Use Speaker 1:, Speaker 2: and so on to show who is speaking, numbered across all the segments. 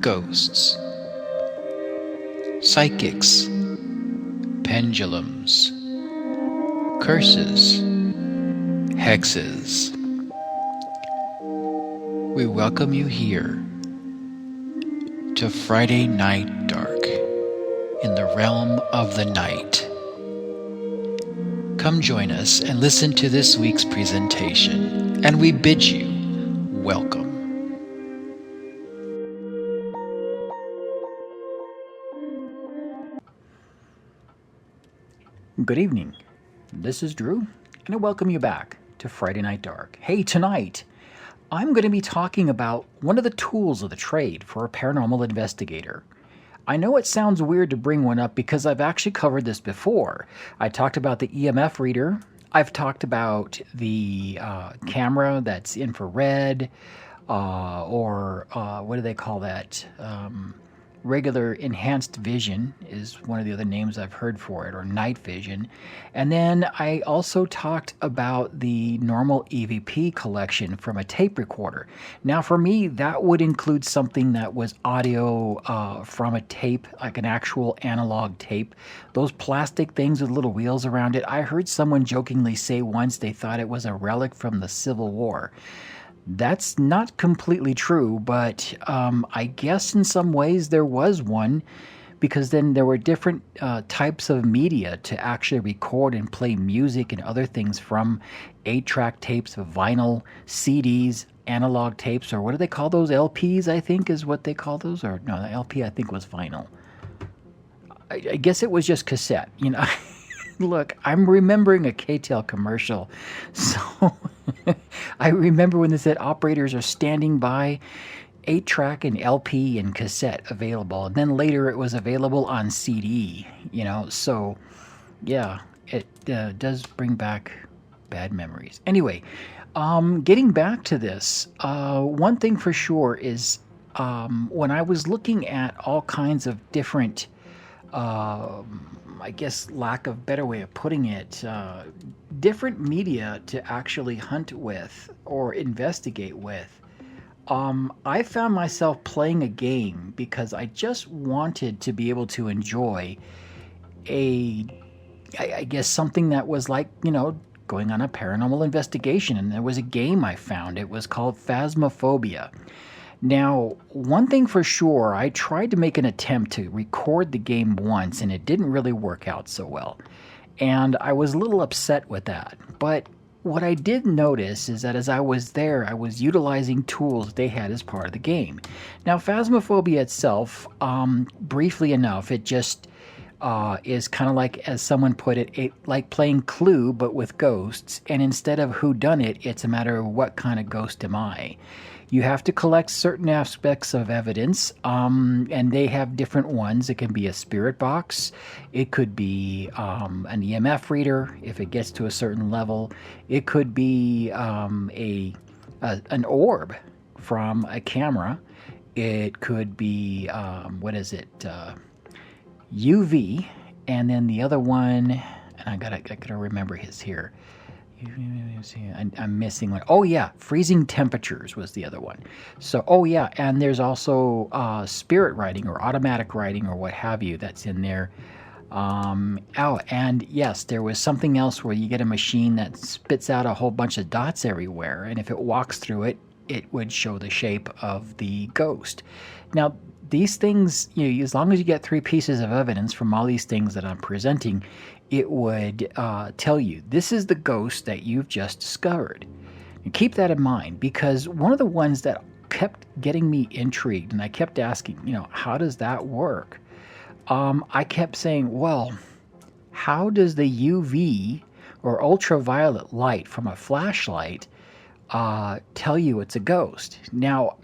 Speaker 1: ghosts, psychics, pendulums, curses, hexes. We welcome you here to Friday Night Dark in the realm of the night. Come join us and listen to this week's presentation, and we bid you welcome.
Speaker 2: Good evening. This is Drew, and I welcome you back to Friday Night Dark. Hey, tonight I'm going to be talking about one of the tools of the trade for a paranormal investigator. I know it sounds weird to bring one up because I've actually covered this before. I talked about the EMF reader. I've talked about the camera that's infrared, or what do they call that? Regular enhanced vision is one of the other names I've heard for it, or night vision. And then I also talked about the normal EVP collection from a tape recorder. Now, for me, that would include something that was audio from a tape, like an actual analog tape. Those plastic things with little wheels around it. I heard someone jokingly say once they thought it was a relic from the Civil War. That's not completely true, but I guess in some ways there was one, because then there were different types of media to actually record and play music and other things from 8-track tapes, vinyl, CDs, analog tapes, or what do they call those? LPs, I think is what they call those. Or no, the LP I think was vinyl. I guess it was just cassette, you know. Look, I'm remembering a K-Tel commercial. So I remember when they said operators are standing by, 8-track and LP and cassette available. And then later it was available on CD, you know. So, yeah, it does bring back bad memories. Anyway, getting back to this, one thing for sure is when I was looking at all kinds of different I guess, lack of better way of putting it, different media to actually hunt with or investigate with. I found myself playing a game because I just wanted to be able to enjoy I guess, something that was like, you know, going on a paranormal investigation. And there was a game I found. It was called Phasmophobia. Now, one thing for sure, I tried to make an attempt to record the game once, and it didn't really work out so well. And I was a little upset with that. But what I did notice is that as I was there, I was utilizing tools they had as part of the game. Now, Phasmophobia itself, briefly enough, it just is kind of like, as someone put it, like playing Clue, but with ghosts. And instead of whodunit, it's a matter of what kind of ghost am I. You have to collect certain aspects of evidence, and they have different ones. It can be a spirit box. It could be an EMF reader if it gets to a certain level. It could be an orb from a camera. It could be, UV, and then the other one, and I gotta remember his here. I'm missing one. Oh yeah, freezing temperatures was the other one. So, oh yeah, and there's also spirit writing or automatic writing or what have you that's in there. And yes, there was something else where you get a machine that spits out a whole bunch of dots everywhere, and if it walks through it, it would show the shape of the ghost. Now, these things, you know, as long as you get 3 pieces of evidence from all these things that I'm presenting, it would tell you this is the ghost that you've just discovered. And keep that in mind, because one of the ones that kept getting me intrigued, and I kept asking, you know, how does that work? I kept saying, well, how does the UV or ultraviolet light from a flashlight tell you it's a ghost? Now,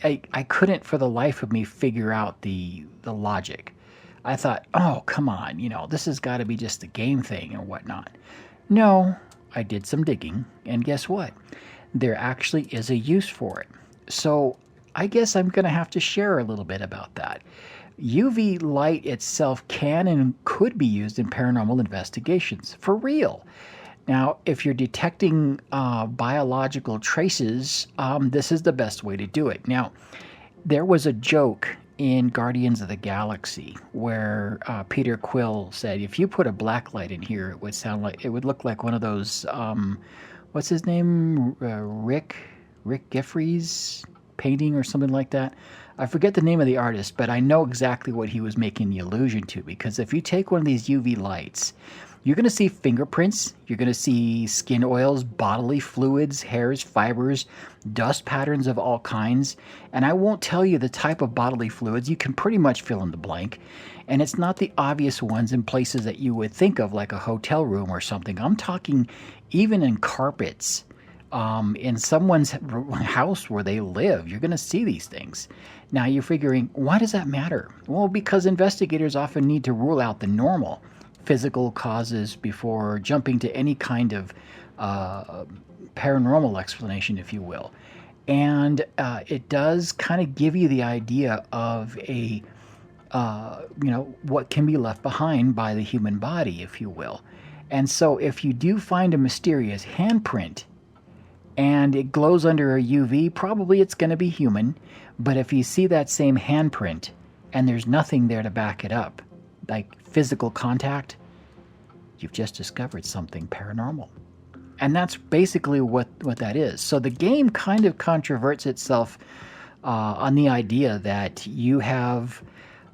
Speaker 2: I couldn't for the life of me figure out the logic. I thought, oh, come on, you know, this has got to be just a game thing or whatnot. No, I did some digging, and guess what? There actually is a use for it. So I guess I'm going to have to share a little bit about that. UV light itself can and could be used in paranormal investigations, for real. Now, if you're detecting biological traces, this is the best way to do it. Now, there was a joke in Guardians of the Galaxy where Peter Quill said, if you put a black light in here, it would look like one of those, what's his name? Rick Giffrey's painting or something like that. I forget the name of the artist, but I know exactly what he was making the allusion to, because if you take one of these UV lights, you're going to see fingerprints, you're going to see skin oils, bodily fluids, hairs, fibers, dust patterns of all kinds. And I won't tell you the type of bodily fluids. You can pretty much fill in the blank. And it's not the obvious ones in places that you would think of, like a hotel room or something. I'm talking even in carpets. In someone's house where they live, you're going to see these things. Now you're figuring, why does that matter? Well, because investigators often need to rule out the normal physical causes before jumping to any kind of paranormal explanation, if you will. And it does kind of give you the idea of what can be left behind by the human body, if you will. And so if you do find a mysterious handprint, and it glows under a UV, probably it's going to be human. But if you see that same handprint and there's nothing there to back it up, like physical contact, you've just discovered something paranormal. And that's basically what that is. So the game kind of controverts itself on the idea that you have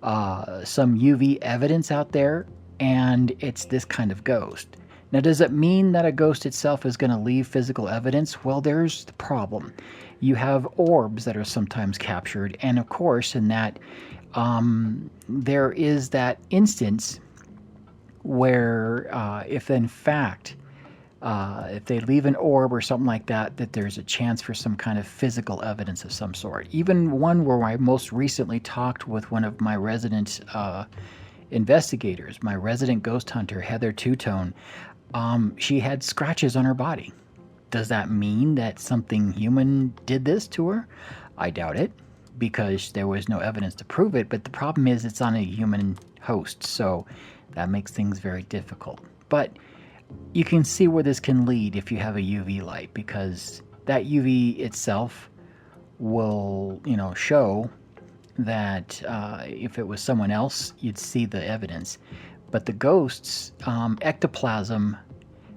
Speaker 2: some UV evidence out there and it's this kind of ghost. Now, does it mean that a ghost itself is going to leave physical evidence? Well, there's the problem. You have orbs that are sometimes captured, and of course, in that, there is that instance where if in fact, if they leave an orb or something like that, that there's a chance for some kind of physical evidence of some sort. Even one where I most recently talked with one of my resident investigators, my resident ghost hunter, Heather Two-Tone. She had scratches on her body. Does that mean that something human did this to her? I doubt it, because there was no evidence to prove it. But the problem is it's on a human host, so that makes things very difficult. But you can see where this can lead if you have a UV light, because that UV itself will, show that if it was someone else, you'd see the evidence. But the ghosts, ectoplasm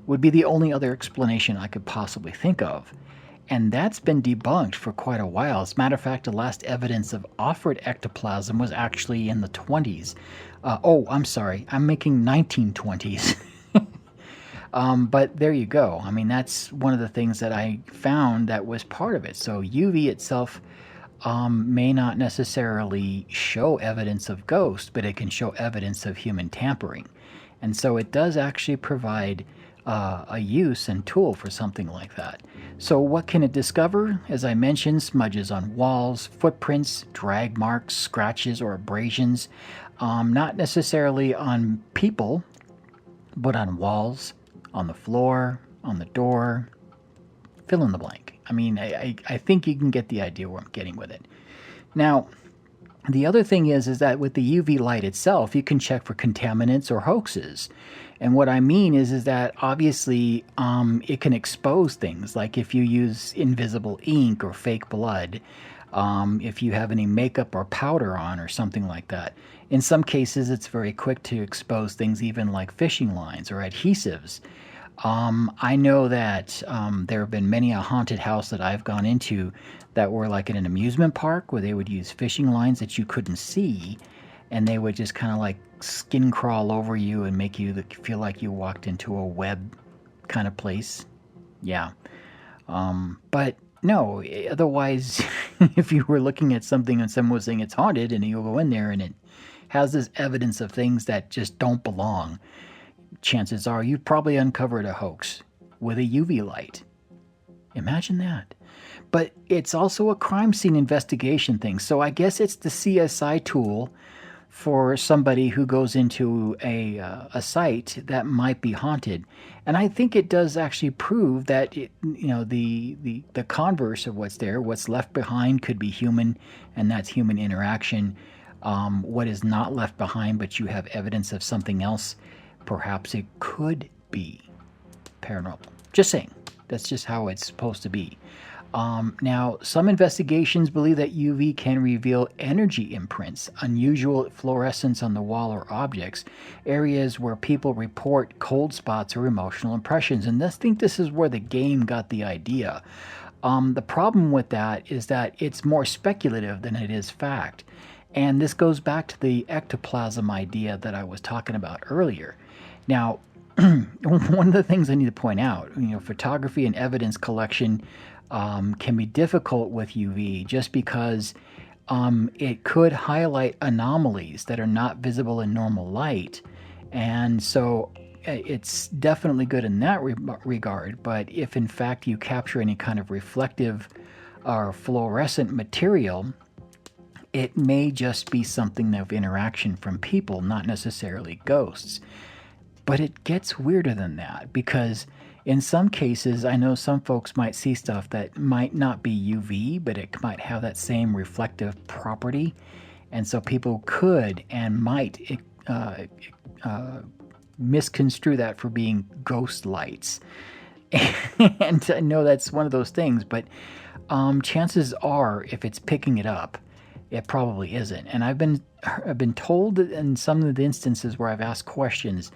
Speaker 2: would be the only other explanation I could possibly think of. And that's been debunked for quite a while. As a matter of fact, the last evidence of offered ectoplasm was actually in the 20s. I'm sorry, I'm making 1920s. But there you go. I mean, that's one of the things that I found that was part of it. So UV itself may not necessarily show evidence of ghosts, but it can show evidence of human tampering. And so it does actually provide a use and tool for something like that. So what can it discover? As I mentioned, smudges on walls, footprints, drag marks, scratches, or abrasions. Not necessarily on people, but on walls, on the floor, on the door. Fill in the blank. I mean, I think you can get the idea where I'm getting with it. Now, the other thing is that with the UV light itself, you can check for contaminants or hoaxes. And what I mean is that obviously it can expose things, like if you use invisible ink or fake blood, if you have any makeup or powder on or something like that. In some cases, it's very quick to expose things even like fishing lines or adhesives. I know that there have been many a haunted house that I've gone into that were like in an amusement park where they would use fishing lines that you couldn't see, and they would just kind of like skin crawl over you and make you feel like you walked into a web kind of place. Yeah. But no, otherwise, if you were looking at something and someone was saying it's haunted and you go in there and it has this evidence of things that just don't belong, chances are you've probably uncovered a hoax with a UV light. Imagine that. But it's also a crime scene investigation thing. So I guess it's the CSI tool for somebody who goes into a site that might be haunted. And I think it does actually prove that the converse of what's there, what's left behind could be human, and that's human interaction. What is not left behind, but you have evidence of something else, perhaps it could be paranormal. Just saying. That's just how it's supposed to be. Now, some investigations believe that UV can reveal energy imprints, unusual fluorescence on the wall or objects, areas where people report cold spots or emotional impressions. And I think this is where the game got the idea. The problem with that is that it's more speculative than it is fact. And this goes back to the ectoplasm idea that I was talking about earlier. Now, one of the things I need to point out, photography and evidence collection can be difficult with UV just because it could highlight anomalies that are not visible in normal light. And so it's definitely good in that regard. But if in fact you capture any kind of reflective or fluorescent material, it may just be something of interaction from people, not necessarily ghosts. But it gets weirder than that because in some cases, I know some folks might see stuff that might not be UV, but it might have that same reflective property. And so people could and might misconstrue that for being ghost lights. And I know that's one of those things, but chances are, if it's picking it up, it probably isn't. And I've been told that in some of the instances where I've asked questions,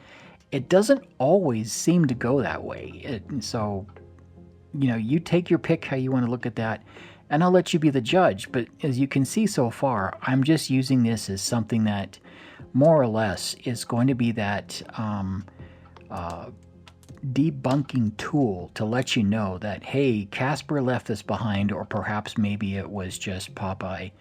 Speaker 2: it doesn't always seem to go that way. So, you take your pick how you want to look at that, and I'll let you be the judge. But as you can see so far, I'm just using this as something that more or less is going to be that debunking tool to let you know that, hey, Casper left this behind, or perhaps maybe it was just Popeye.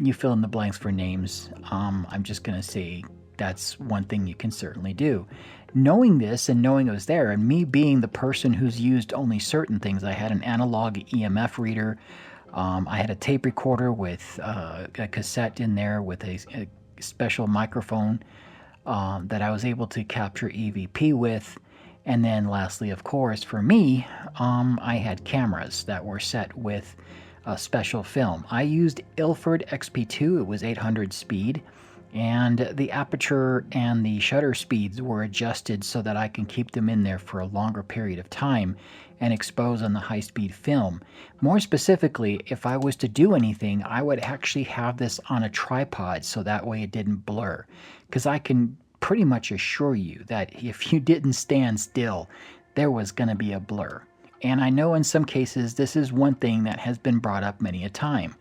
Speaker 2: You fill in the blanks for names. I'm just going to say that's one thing you can certainly do. Knowing this and knowing it was there, and me being the person who's used only certain things, I had an analog EMF reader. I had a tape recorder with a cassette in there with a special microphone that I was able to capture EVP with. And then lastly, of course, for me, I had cameras that were set with a special film. I used Ilford XP2. It was 800 speed. And the aperture and the shutter speeds were adjusted so that I can keep them in there for a longer period of time and expose on the high-speed film. More specifically, if I was to do anything, I would actually have this on a tripod so that way it didn't blur. Because I can pretty much assure you that if you didn't stand still, there was going to be a blur. And I know in some cases this is one thing that has been brought up many a time,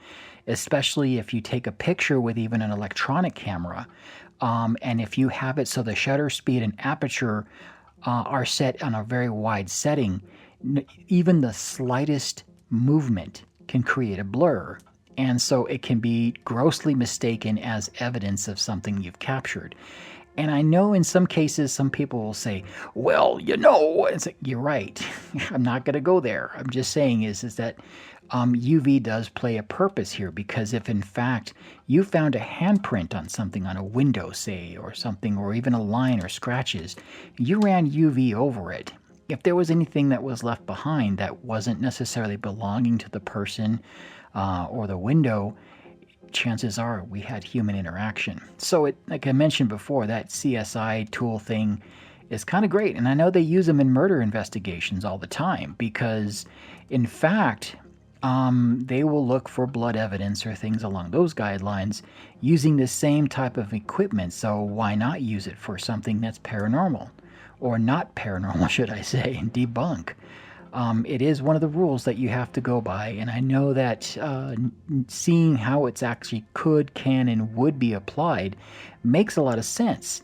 Speaker 2: especially if you take a picture with even an electronic camera, and if you have it so the shutter speed and aperture are set on a very wide setting, even the slightest movement can create a blur. And so it can be grossly mistaken as evidence of something you've captured. And I know in some cases, some people will say, well, it's like, you're right. I'm not going to go there. I'm just saying is that UV does play a purpose here, because if in fact you found a handprint on something, on a window, say, or something, or even a line or scratches, you ran UV over it. If there was anything that was left behind that wasn't necessarily belonging to the person or the window, chances are we had human interaction. So like I mentioned before, that CSI tool thing is kind of great. And I know they use them in murder investigations all the time because, in fact, they will look for blood evidence or things along those guidelines using the same type of equipment. So why not use it for something that's paranormal, or not paranormal, should I say, and debunk? It is one of the rules that you have to go by, and I know that seeing how it's actually can, and would be applied makes a lot of sense.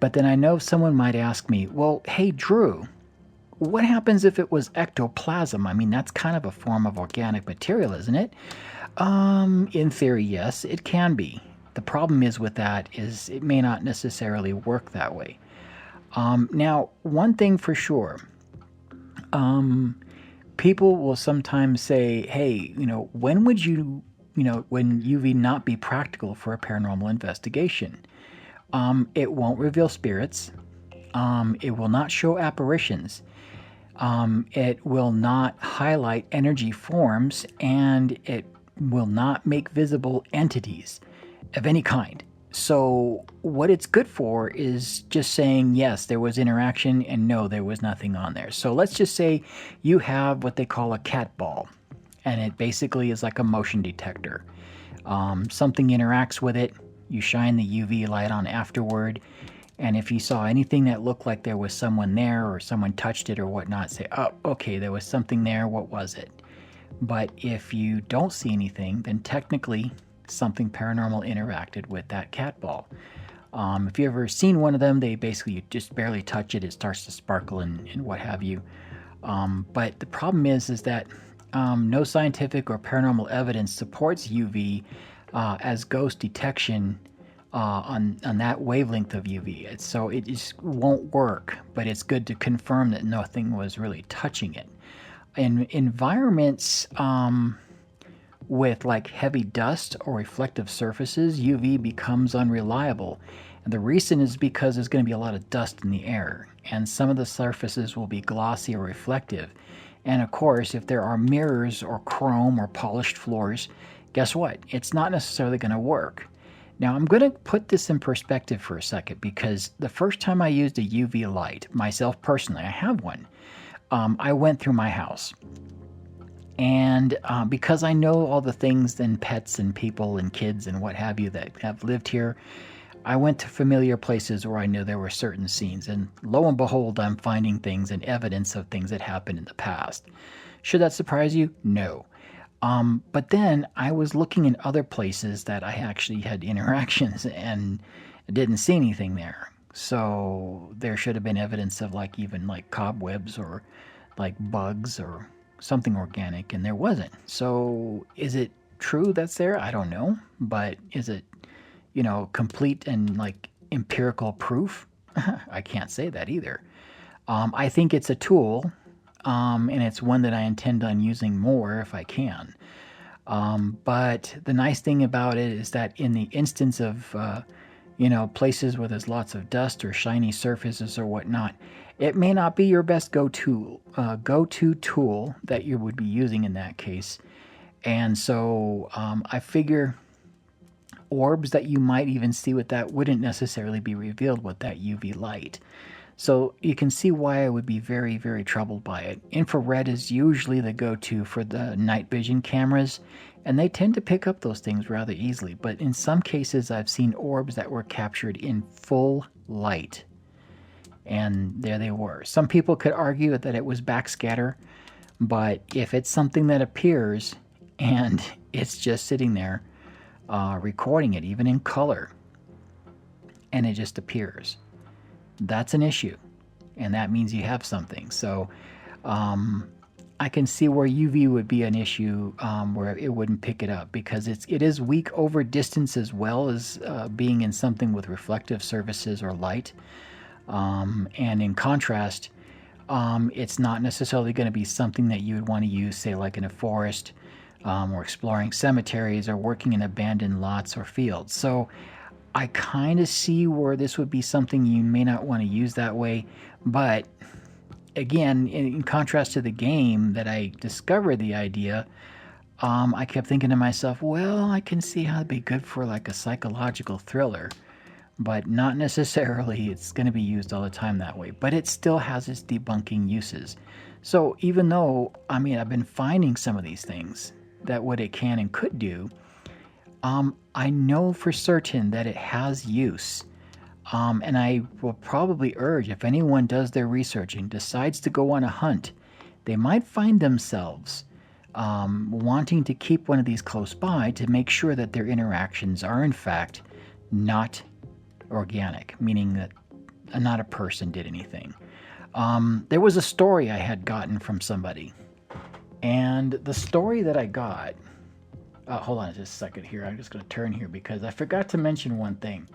Speaker 2: But then I know someone might ask me, well, hey, Drew, what happens if it was ectoplasm? I mean, that's kind of a form of organic material, isn't it? In theory, yes, it can be. The problem is with that is it may not necessarily work that way. Now, one thing for sure, people will sometimes say, hey, when would when UV not be practical for a paranormal investigation? It won't reveal spirits. It will not show apparitions. It will not highlight energy forms, and it will not make visible entities of any kind. So what it's good for is just saying, yes, there was interaction and no, there was nothing on there. So let's just say you have what they call a cat ball, and it basically is like a motion detector. Something interacts with it, you shine the UV light on afterward, and if you saw anything that looked like there was someone there or someone touched it or whatnot, say, oh, okay, there was something there, what was it? But if you don't see anything, then technically something paranormal interacted with that cat ball. If you've ever seen one of them, they basically, you just barely touch it, it starts to sparkle and what have you. But the problem is that no scientific or paranormal evidence supports UV as ghost detection on that wavelength of UV. So it just won't work, but it's good to confirm that nothing was really touching it. In environments with like heavy dust or reflective surfaces, UV becomes unreliable. And the reason is because there's going to be a lot of dust in the air, and some of the surfaces will be glossy or reflective. And of course, if there are mirrors or chrome or polished floors, guess what? It's not necessarily going to work. Now, I'm going to put this in perspective for a second, because the first time I used a UV light, myself personally, I have one, I went through my house. And because I know all the things and pets and people and kids and what have you that have lived here, I went to familiar places where I knew there were certain scenes. And lo and behold, I'm finding things and evidence of things that happened in the past. Should that surprise you? No. But then I was looking in other places that I actually had interactions and didn't see anything there. So there should have been evidence of like even like cobwebs or like bugs or something organic, and there wasn't. So is it true that's there? I don't know. But is it, complete and like empirical proof? I can't say that either. I think it's a tool, and it's one that I intend on using more if I can. But the nice thing about it is that in the instance of, places where there's lots of dust or shiny surfaces or whatnot, it may not be your best go-to tool that you would be using in that case. And so I figure orbs that you might even see with that wouldn't necessarily be revealed with that UV light. So you can see why I would be very, very troubled by it. Infrared is usually the go-to for the night vision cameras, and they tend to pick up those things rather easily. But in some cases, I've seen orbs that were captured in full light, and there they were. Some people could argue that it was backscatter, but if it's something that appears and it's just sitting there recording it, even in color, and it just appears, that's an issue, and that means you have something. So I can see where UV would be an issue, where it wouldn't pick it up, because it is weak over distance as well as being in something with reflective surfaces or light. And in contrast, it's not necessarily going to be something that you would want to use, say, like in a forest, or exploring cemeteries or working in abandoned lots or fields. So I kind of see where this would be something you may not want to use that way. But again, in contrast to the game that I discovered the idea, I kept thinking to myself, well, I can see how it'd be good for like a psychological thriller, but not necessarily it's going to be used all the time that way. But it still has its debunking uses. So even though, I've been finding some of these things that what it can and could do, I know for certain that it has use. And I will probably urge, if anyone does their research and decides to go on a hunt, they might find themselves wanting to keep one of these close by to make sure that their interactions are in fact not organic, meaning that not a person did anything. There was a story I had gotten from somebody, and the story that I got, hold on just a second here, I'm just going to turn here because I forgot to mention one thing,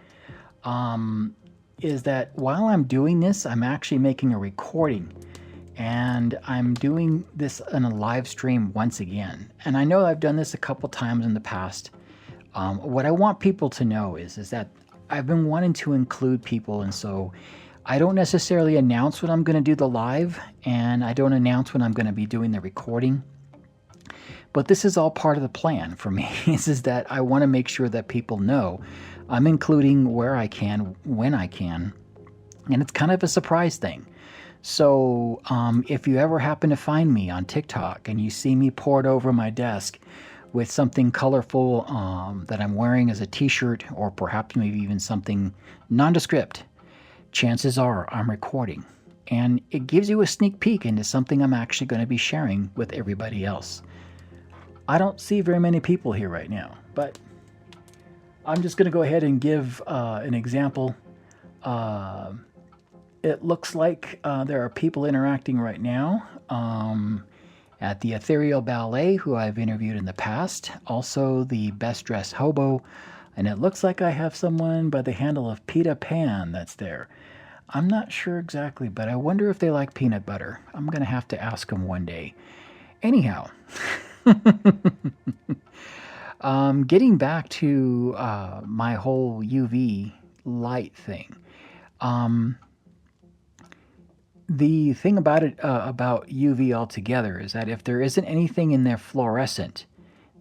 Speaker 2: is that while I'm doing this, I'm actually making a recording, and I'm doing this in a live stream once again. And I know I've done this a couple times in the past. What I want people to know is that I've been wanting to include people, and so I don't necessarily announce when I'm going to do the live, and I don't announce when I'm going to be doing the recording. But this is all part of the plan for me. Is that I want to make sure that people know I'm including where I can, when I can, and it's kind of a surprise thing. So if you ever happen to find me on TikTok and you see me poured over my desk with something colorful that I'm wearing as a t-shirt, or perhaps maybe even something nondescript, chances are I'm recording. And it gives you a sneak peek into something I'm actually going to be sharing with everybody else. I don't see very many people here right now, but I'm just going to go ahead and give an example. It looks like there are people interacting right now at the Ethereal Ballet, who I've interviewed in the past, also the Best Dressed Hobo, and it looks like I have someone by the handle of Pita Pan that's there. I'm not sure exactly, but I wonder if they like peanut butter. I'm going to have to ask them one day. Anyhow, getting back to my whole UV light thing. The thing about it, about UV altogether, is that if there isn't anything in there fluorescent,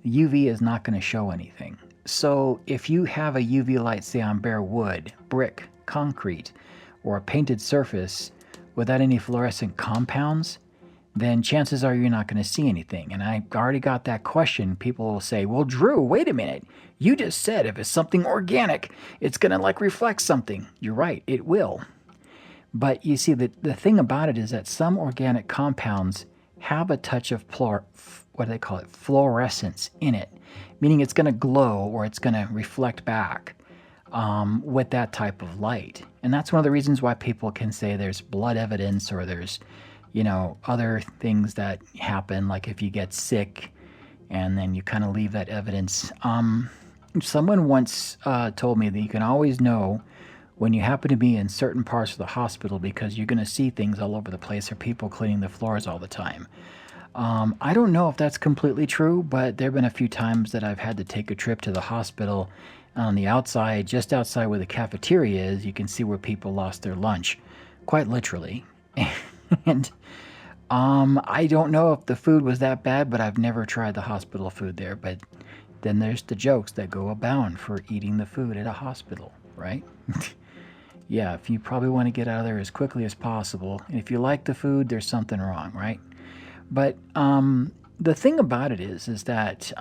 Speaker 2: UV is not going to show anything. So if you have a UV light, say on bare wood, brick, concrete, or a painted surface without any fluorescent compounds, then chances are you're not going to see anything. And I already got that question. People will say, well, Drew, wait a minute. You just said if it's something organic, it's going to like reflect something. You're right, it will. But you see, the thing about it is that some organic compounds have a touch of fluorescence in it, meaning it's going to glow or it's going to reflect back with that type of light. And that's one of the reasons why people can say there's blood evidence, or there's, other things that happen, like if you get sick and then you kind of leave that evidence. Someone once told me that you can always know when you happen to be in certain parts of the hospital because you're going to see things all over the place, or people cleaning the floors all the time. I don't know if that's completely true, but there have been a few times that I've had to take a trip to the hospital. On the outside, just outside where the cafeteria is, you can see where people lost their lunch, quite literally. And I don't know if the food was that bad, but I've never tried the hospital food there. But then there's the jokes that go abound for eating the food at a hospital, right? Yeah, if you probably want to get out of there as quickly as possible. And if you like the food, there's something wrong, right? But the thing about it is that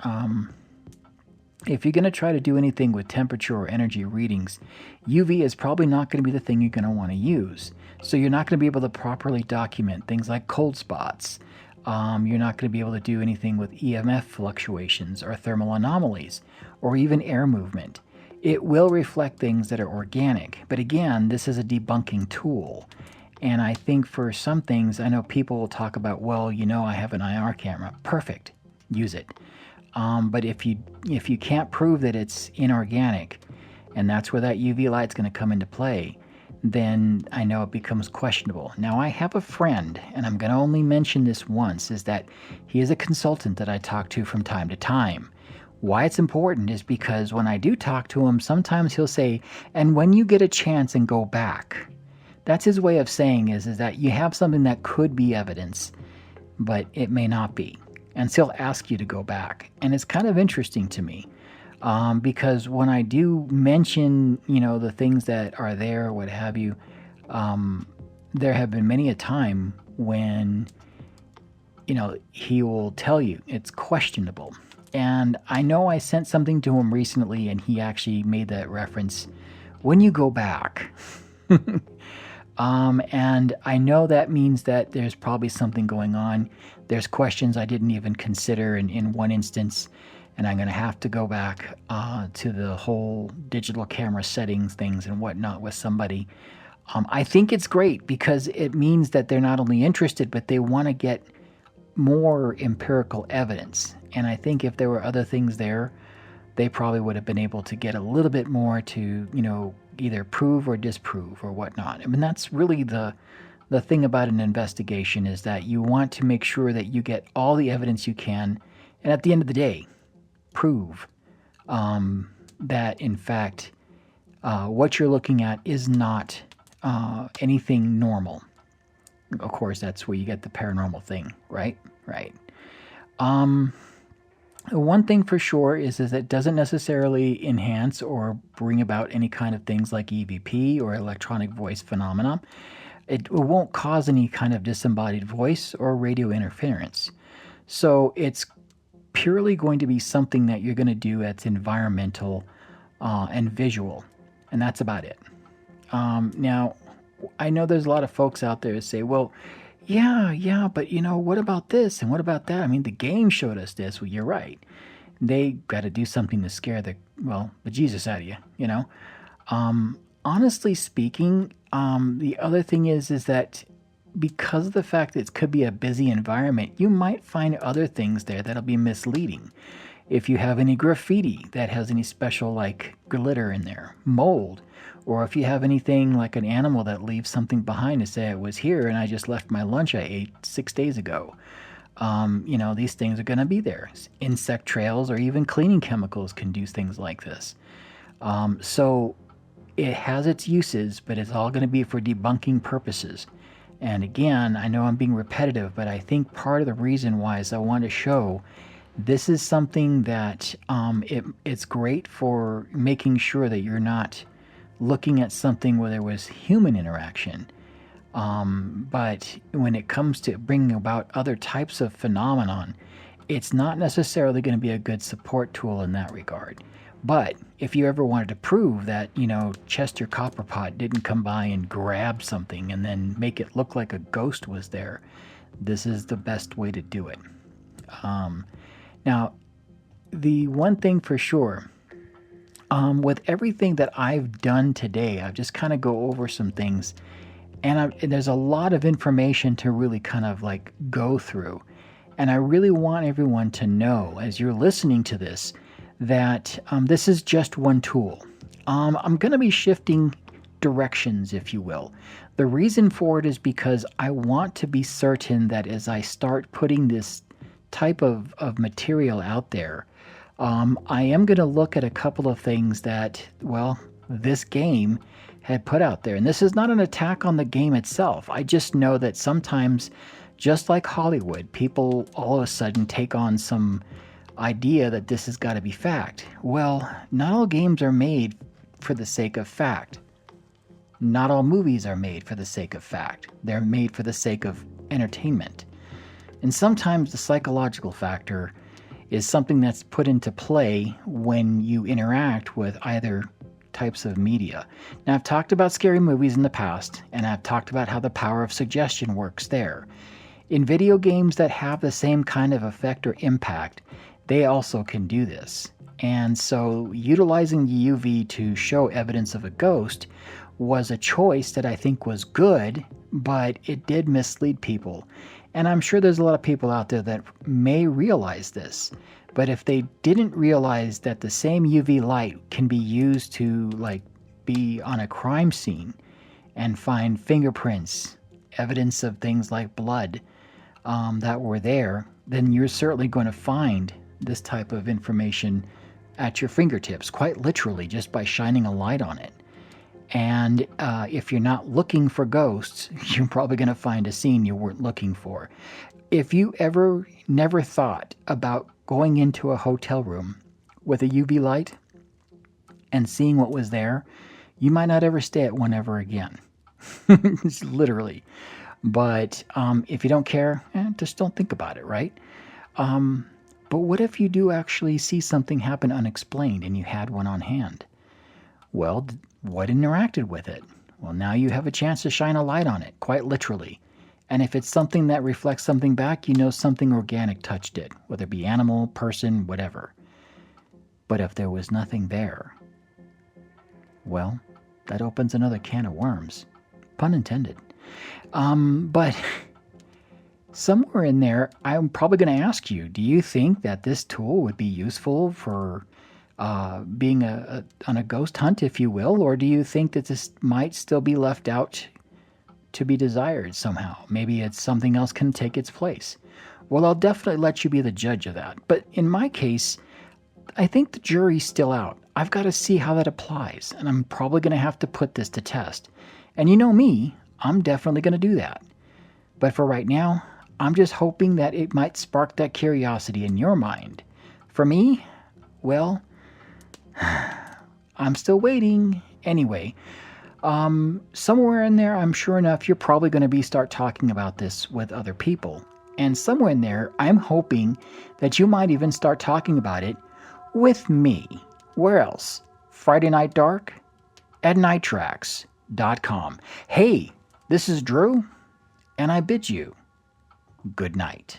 Speaker 2: if you're going to try to do anything with temperature or energy readings, UV is probably not going to be the thing you're going to want to use. So you're not going to be able to properly document things like cold spots. You're not going to be able to do anything with EMF fluctuations or thermal anomalies, or even air movement. It will reflect things that are organic. But again, this is a debunking tool. And I think for some things, I know people will talk about, well, I have an IR camera. Perfect. Use it. But if you can't prove that it's inorganic, and that's where that UV light's going to come into play, then I know it becomes questionable. Now, I have a friend, and I'm going to only mention this once, is that he is a consultant that I talk to from time to time. Why it's important is because when I do talk to him, sometimes he'll say, and when you get a chance and go back. That's his way of saying is that you have something that could be evidence, but it may not be. And so he'll ask you to go back. And it's kind of interesting to me because when I do mention, the things that are there, what have you, there have been many a time when, he will tell you it's questionable. And I know I sent something to him recently, and he actually made that reference, when you go back. And I know that means that there's probably something going on. There's questions I didn't even consider in one instance, and I'm going to have to go back to the whole digital camera settings things and whatnot with somebody. I think it's great because it means that they're not only interested, but they want to get more empirical evidence. And I think if there were other things there, they probably would have been able to get a little bit more to, either prove or disprove or whatnot. I mean, that's really the thing about an investigation, is that you want to make sure that you get all the evidence you can, and at the end of the day, prove that, in fact, what you're looking at is not anything normal. Of course, that's where you get the paranormal thing, right? Right. One thing for sure is it doesn't necessarily enhance or bring about any kind of things like EVP or electronic voice phenomena. It won't cause any kind of disembodied voice or radio interference. So it's purely going to be something that you're going to do that's environmental and visual, and that's about it. Now, I know there's a lot of folks out there that say, well, yeah, but what about this and what about that? I mean, the game showed us this. Well, you're right. They got to do something to scare the Jesus out of you. Honestly speaking, the other thing is that because of the fact that it could be a busy environment, you might find other things there that'll be misleading. If you have any graffiti that has any special like glitter in there, mold, or if you have anything like an animal that leaves something behind to say it was here and I just left my lunch I ate 6 days ago. These things are going to be there. Insect trails or even cleaning chemicals can do things like this. So it has its uses, but it's all going to be for debunking purposes. And again, I know I'm being repetitive, but I think part of the reason why is I want to show this is something that it's great for making sure that you're not looking at something where there was human interaction. But when it comes to bringing about other types of phenomenon, it's not necessarily going to be a good support tool in that regard. But if you ever wanted to prove that, Chester Copperpot didn't come by and grab something and then make it look like a ghost was there, this is the best way to do it. Now, the one thing for sure, with everything that I've done today, I've just kind of go over some things, and there's a lot of information to really kind of like go through. And I really want everyone to know, as you're listening to this, that this is just one tool. I'm going to be shifting directions, if you will. The reason for it is because I want to be certain that as I start putting this type of material out there, I am going to look at a couple of things that, this game had put out there. And this is not an attack on the game itself. I just know that sometimes, just like Hollywood, people all of a sudden take on some idea that this has got to be fact. Well, not all games are made for the sake of fact. Not all movies are made for the sake of fact. They're made for the sake of entertainment. And sometimes the psychological factor is something that's put into play when you interact with either types of media. Now, I've talked about scary movies in the past, and I've talked about how the power of suggestion works there. In video games that have the same kind of effect or impact, they also can do this. And so utilizing the UV to show evidence of a ghost was a choice that I think was good, but it did mislead people. And I'm sure there's a lot of people out there that may realize this. But if they didn't realize that the same UV light can be used to be on a crime scene and find fingerprints, evidence of things like blood that were there, then you're certainly going to find this type of information at your fingertips, quite literally, just by shining a light on it. And if you're not looking for ghosts, you're probably going to find a scene you weren't looking for. If you ever never thought about going into a hotel room with a UV light and seeing what was there, you might not ever stay at one ever again. Literally. But if you don't care, just don't think about it, right? But what if you do actually see something happen unexplained and you had one on hand? Well, what interacted with it? Well, now you have a chance to shine a light on it, quite literally. And if it's something that reflects something back, you know something organic touched it, whether it be animal, person, whatever. But if there was nothing there, well, that opens another can of worms. Pun intended. But somewhere in there, I'm probably going to ask you, do you think that this tool would be useful for being on a ghost hunt, if you will? Or do you think that this might still be left out to be desired somehow? Maybe it's something else can take its place. Well, I'll definitely let you be the judge of that. But in my case, I think the jury's still out. I've got to see how that applies, and I'm probably going to have to put this to test. And you know me, I'm definitely going to do that. But for right now, I'm just hoping that it might spark that curiosity in your mind For me, well, I'm still waiting. Anyway, somewhere in there, I'm sure enough, you're probably going to start talking about this with other people. And somewhere in there, I'm hoping that you might even start talking about it with me. Where else? Friday Night Dark at nighttracks.com. Hey, this is Drew, and I bid you good night.